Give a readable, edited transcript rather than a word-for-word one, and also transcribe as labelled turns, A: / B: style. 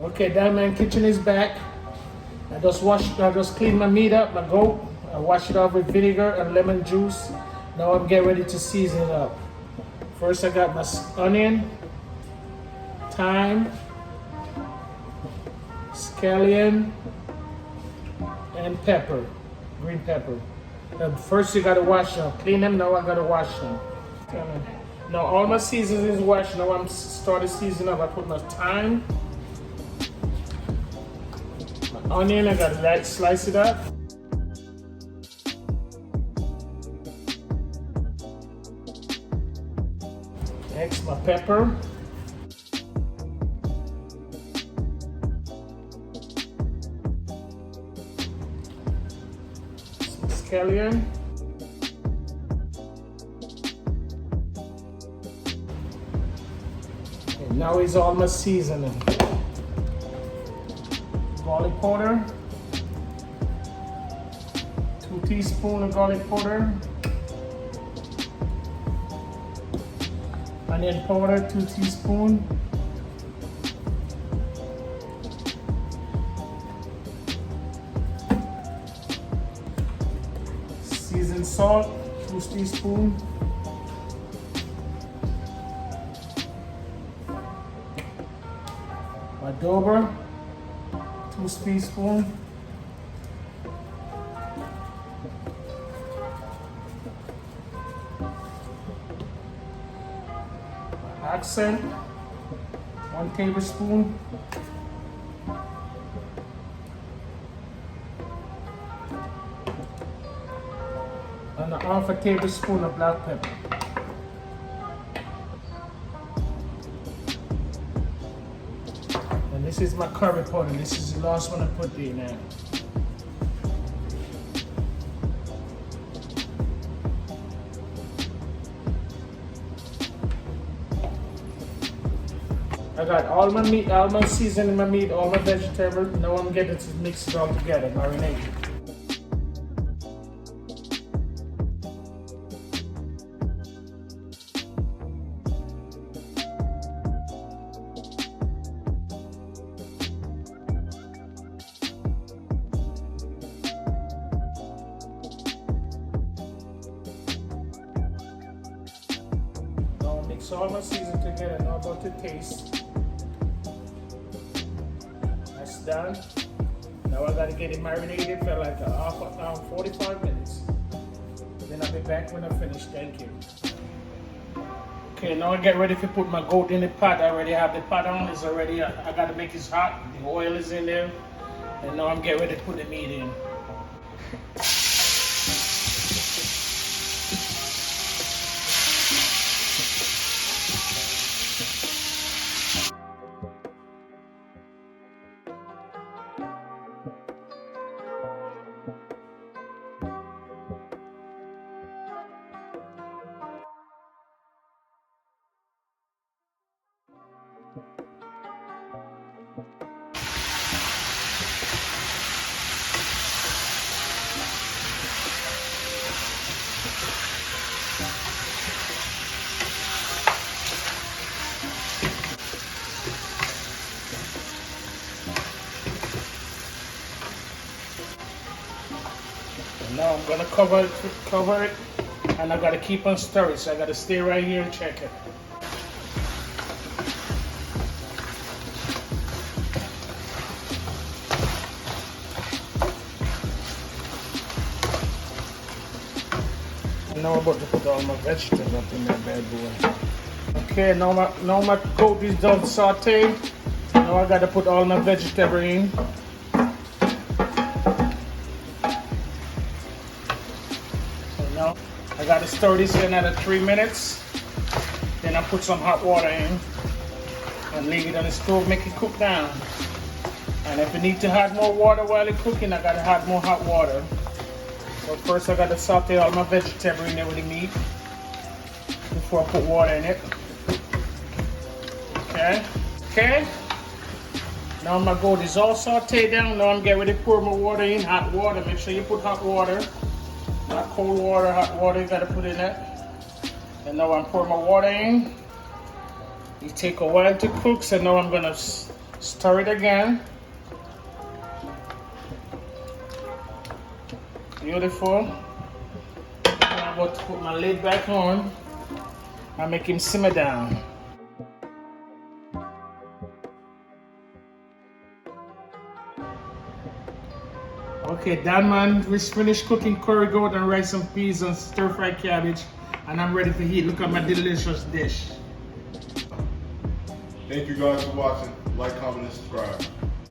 A: Okay, Diamond Kitchen is back. I just cleaned my meat up, my goat. I washed it off with vinegar and lemon juice. Now I'm getting ready to season it up. First I got my onion, thyme, scallion, and pepper, green pepper. Now first you gotta wash them. Clean them, now I gotta wash them. Now all my seasoning is washed. Now I'm started seasoning up. I put my thyme, my onion, I gotta slice it up. Next, my pepper. Some scallion. And now is all my seasoning. Garlic powder. 2 teaspoons of garlic powder. Onion powder, 2 teaspoons. Seasoned salt, 2 teaspoons. Adobo, 2 teaspoons. Accent, 1 tablespoon. And half a tablespoon of black pepper. And this is my curry powder. This is the last one I put in there. I got all my meat, all my seasoning, my meat, all my vegetables. Now I'm getting to mix it all together, marinate it. Now mix all my seasoning together. Now about to taste. Done. Now I gotta get it marinated for like a half an hour, 45 minutes. Then I'll be back when I finish. Thank you. Okay, now I get ready to put my goat in the pot. I already have the pot on. It's already, I gotta make it hot. The oil is in there. And now I'm getting ready to put the meat in. Now I'm gonna cover it, and I gotta keep on stirring. So I gotta stay right here and check it. And now I'm about to put all my vegetables up in that bad boy. Okay, now my goat is done sauteing. Now I gotta put all my vegetables in. Now I gotta stir this in another 3 minutes. Then I put some hot water in and leave it on the stove, make it cook down. And if you need to add more water while it's cooking, I gotta add more hot water. So first I gotta saute all my vegetable in there with the meat before I put water in it. Okay. Now my goat is all sauteed down. Now I'm getting ready to pour my water in, hot water. Make sure you put hot water. Not cold water, hot water, you gotta put in it. And now I'm pouring my water in. It take a while to cook, so now I'm gonna Stir it again. Beautiful. I'm about to put my lid back on and make him simmer down. Okay, done, man. We finished cooking curry goat and rice and peas and stir-fried cabbage, and I'm ready to eat. Look at my delicious dish.
B: Thank you guys for watching. Like, comment, and subscribe.